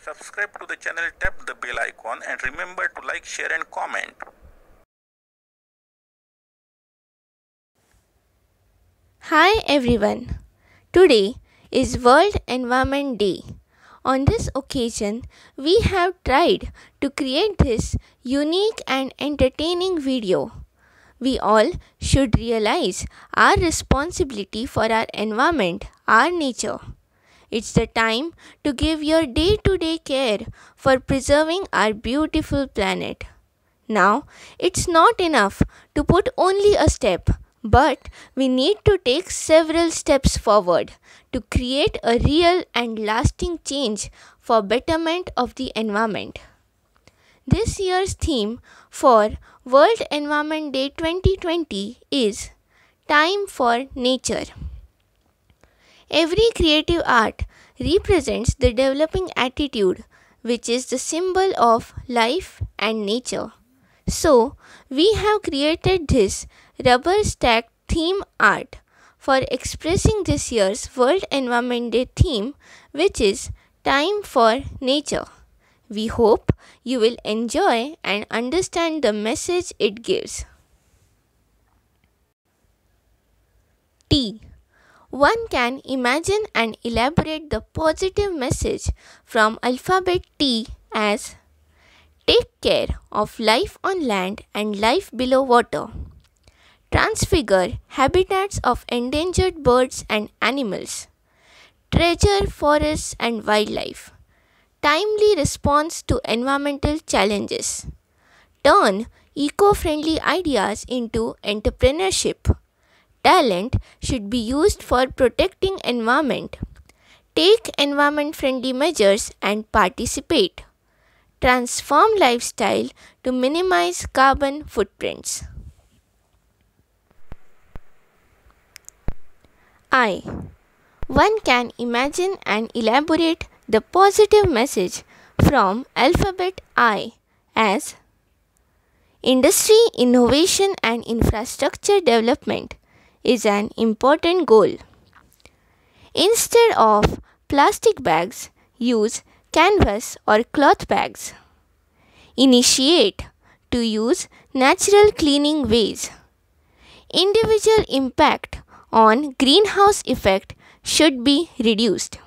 Subscribe to the channel, tap the bell icon and remember to like, share and comment. Hi everyone. Today is World Environment Day. On this occasion, we have tried to create this unique and entertaining video. We all should realize our responsibility for our environment, our nature. It's the time to give your day-to-day care for preserving our beautiful planet. Now, it's not enough to put only a step, but we need to take several steps forward to create a real and lasting change for betterment of the environment. This year's theme for World Environment Day 2020 is Time for Nature. Every creative art represents the developing attitude, which is the symbol of life and nature. So, we have created this rubber stack theme art for expressing this year's World Environment Day theme, which is Time for Nature. We hope you will enjoy and understand the message it gives. T. One can imagine and elaborate the positive message from alphabet T as take care of life on land and life below water. Transfigure habitats of endangered birds and animals. Treasure forests and wildlife. Timely response to environmental challenges. Turn eco-friendly ideas into entrepreneurship. Talent should be used for protecting environment. Take environment-friendly measures and participate. Transform lifestyle to minimize carbon footprints. I. One can imagine and elaborate the positive message from alphabet I as industry, innovation and infrastructure development is an important goal. Instead of plastic bags, use canvas or cloth bags. Initiate to use natural cleaning ways. Individual impact on greenhouse effect should be reduced.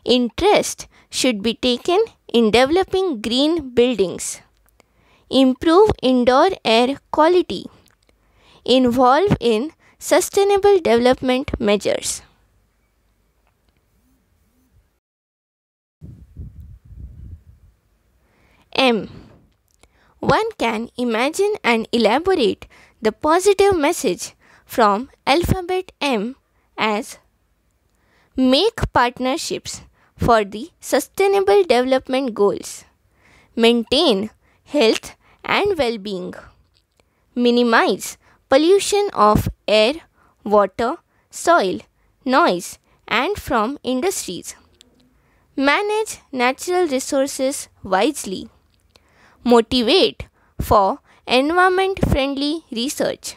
Interest should be taken in developing green buildings. Improve indoor air quality. Involve in sustainable development measures. M. One can imagine and elaborate the positive message from alphabet M as make partnerships for the sustainable development goals. Maintain health and well-being. Minimize pollution of air, water, soil, noise and from industries. Manage natural resources wisely. Motivate for environment-friendly research.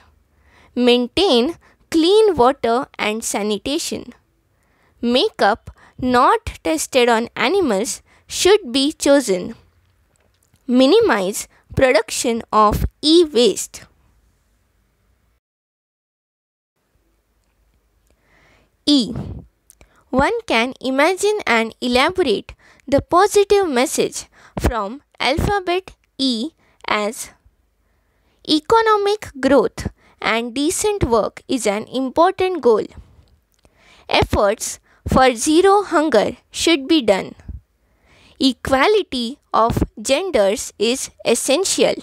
Maintain clean water and sanitation. Makeup not tested on animals should be chosen. Minimize production of e-waste. E. One can imagine and elaborate the positive message from alphabet E as economic growth and decent work is an important goal. Efforts for zero hunger should be done. Equality of genders is essential.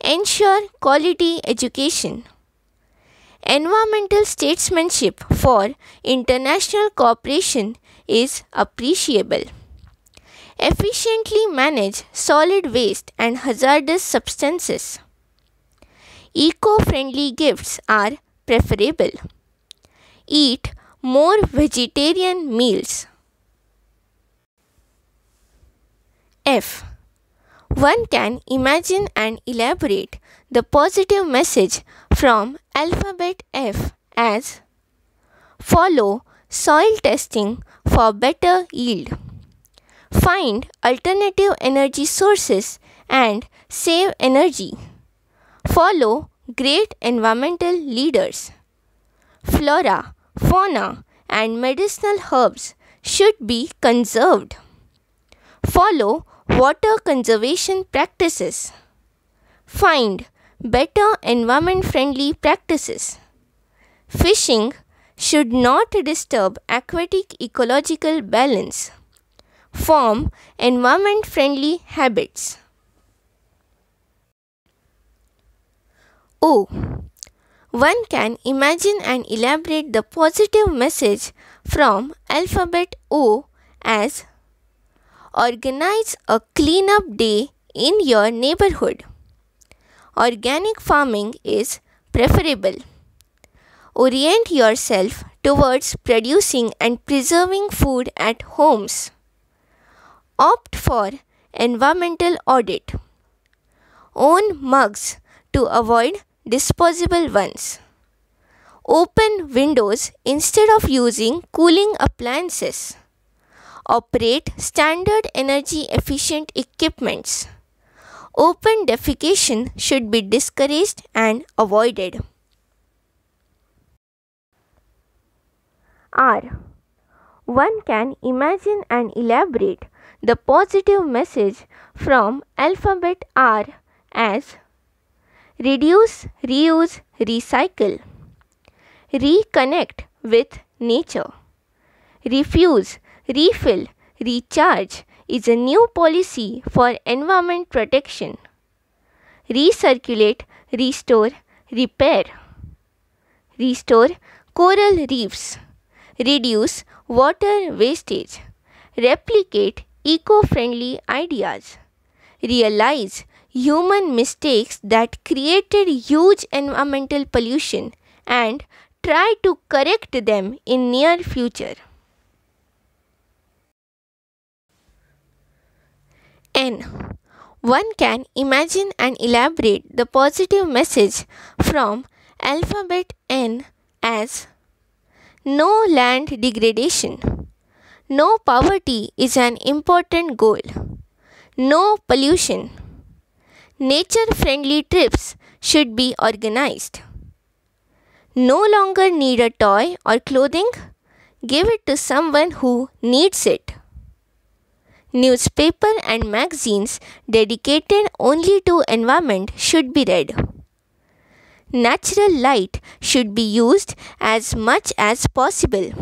Ensure quality education. Environmental statesmanship for international cooperation is appreciable. Efficiently manage solid waste and hazardous substances. Eco-friendly gifts are preferable. Eat more vegetarian meals. F. One can imagine and elaborate the positive message from alphabet F as follow soil testing for better yield. Find alternative energy sources and save energy. Follow great environmental leaders. Flora, fauna, and medicinal herbs should be conserved. Follow water conservation practices. Find better environment-friendly practices. Fishing should not disturb aquatic ecological balance. Form environment-friendly habits. O. One can imagine and elaborate the positive message from alphabet O as: organize a cleanup day in your neighborhood. Organic farming is preferable. Orient yourself towards producing and preserving food at homes. Opt for environmental audit. Own mugs to avoid disposable ones. Open windows instead of using cooling appliances. Operate standard energy efficient equipments. Open defecation should be discouraged and avoided. R. One can imagine and elaborate the positive message from alphabet R as: reduce, reuse, recycle. Reconnect with nature. Refuse, refill, recharge is a new policy for environment protection. Recirculate, restore, repair. Restore coral reefs. Reduce water wastage. Replicate eco-friendly ideas. Realize human mistakes that created huge environmental pollution and try to correct them in near future. N. One can imagine and elaborate the positive message from alphabet N as: no land degradation. No poverty is an important goal. No pollution. Nature-friendly trips should be organized. No longer need a toy or clothing? Give it to someone who needs it. Newspaper and magazines dedicated only to environment should be read. Natural light should be used as much as possible.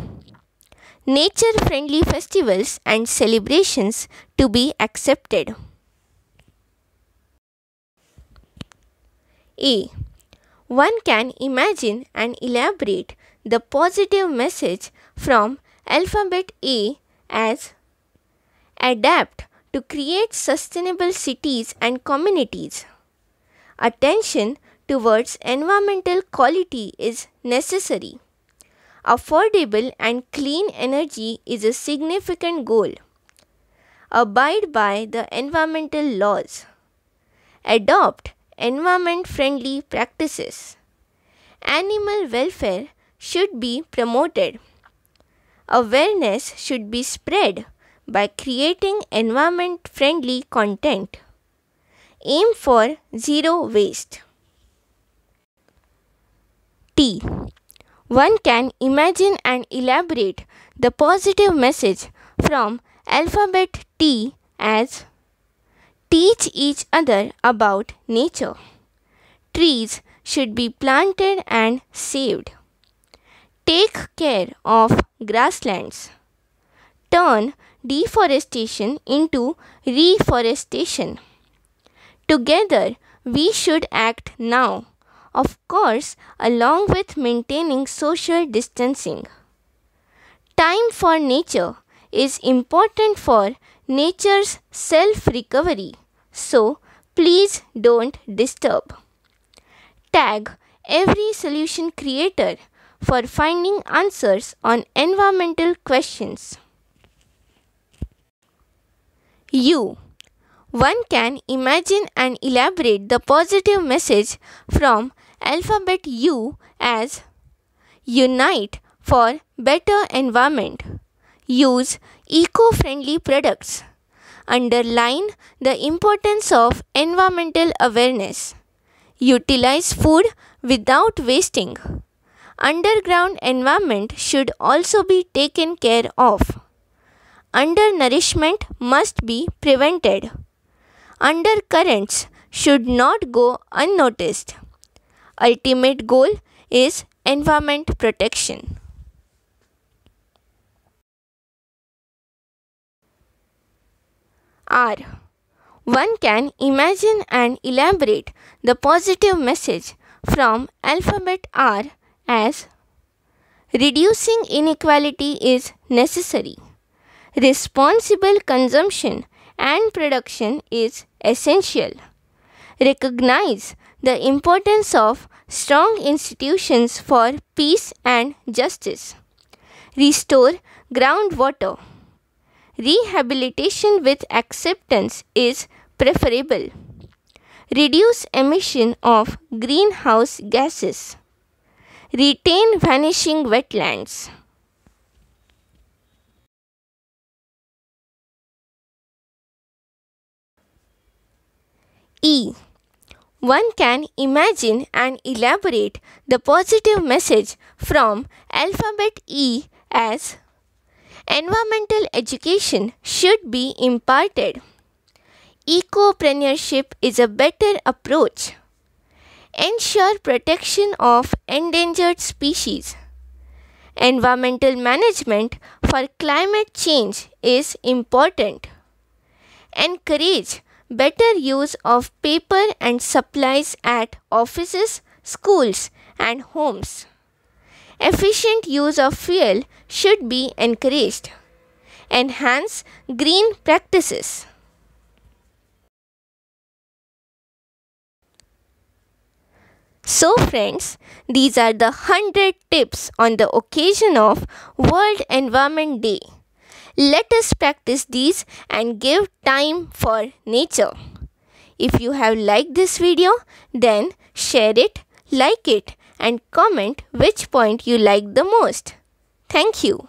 Nature-friendly festivals and celebrations to be accepted. A. One can imagine and elaborate the positive message from alphabet A as: adapt to create sustainable cities and communities. Attention towards environmental quality is necessary. Affordable and clean energy is a significant goal. Abide by the environmental laws. Adopt environment-friendly practices. Animal welfare should be promoted. Awareness should be spread by creating environment-friendly content. Aim for zero waste. T. One can imagine and elaborate the positive message from alphabet T as: teach each other about nature. Trees should be planted and saved. Take care of grasslands. Turn deforestation into reforestation. Together, we should act now, of course, along with maintaining social distancing. Time for nature is important for nature's self-recovery, so please don't disturb. Tag every solution creator for finding answers on environmental questions. U. One can imagine and elaborate the positive message from alphabet U as: unite for better environment. Use eco-friendly products. Underline the importance of environmental awareness. Utilize food without wasting. Underground environment should also be taken care of. Undernourishment must be prevented. Undercurrents should not go unnoticed. Ultimate goal is environment protection. R. One can imagine and elaborate the positive message from alphabet R as: reducing inequality is necessary. Responsible consumption and production is essential. Recognize the importance of strong institutions for peace and justice. Restore groundwater. Rehabilitation with acceptance is preferable. Reduce emission of greenhouse gases. Retain vanishing wetlands. E. One can imagine and elaborate the positive message from alphabet E as: environmental education should be imparted. Ecopreneurship is a better approach. Ensure protection of endangered species. Environmental management for climate change is important. Encourage better use of paper and supplies at offices, schools, and homes. Efficient use of fuel should be encouraged. Enhance green practices. So friends, these are the 100 tips on the occasion of World Environment Day. Let us practice these and give time for nature. If you have liked this video, then share it, like it, and comment which point you liked the most. Thank you.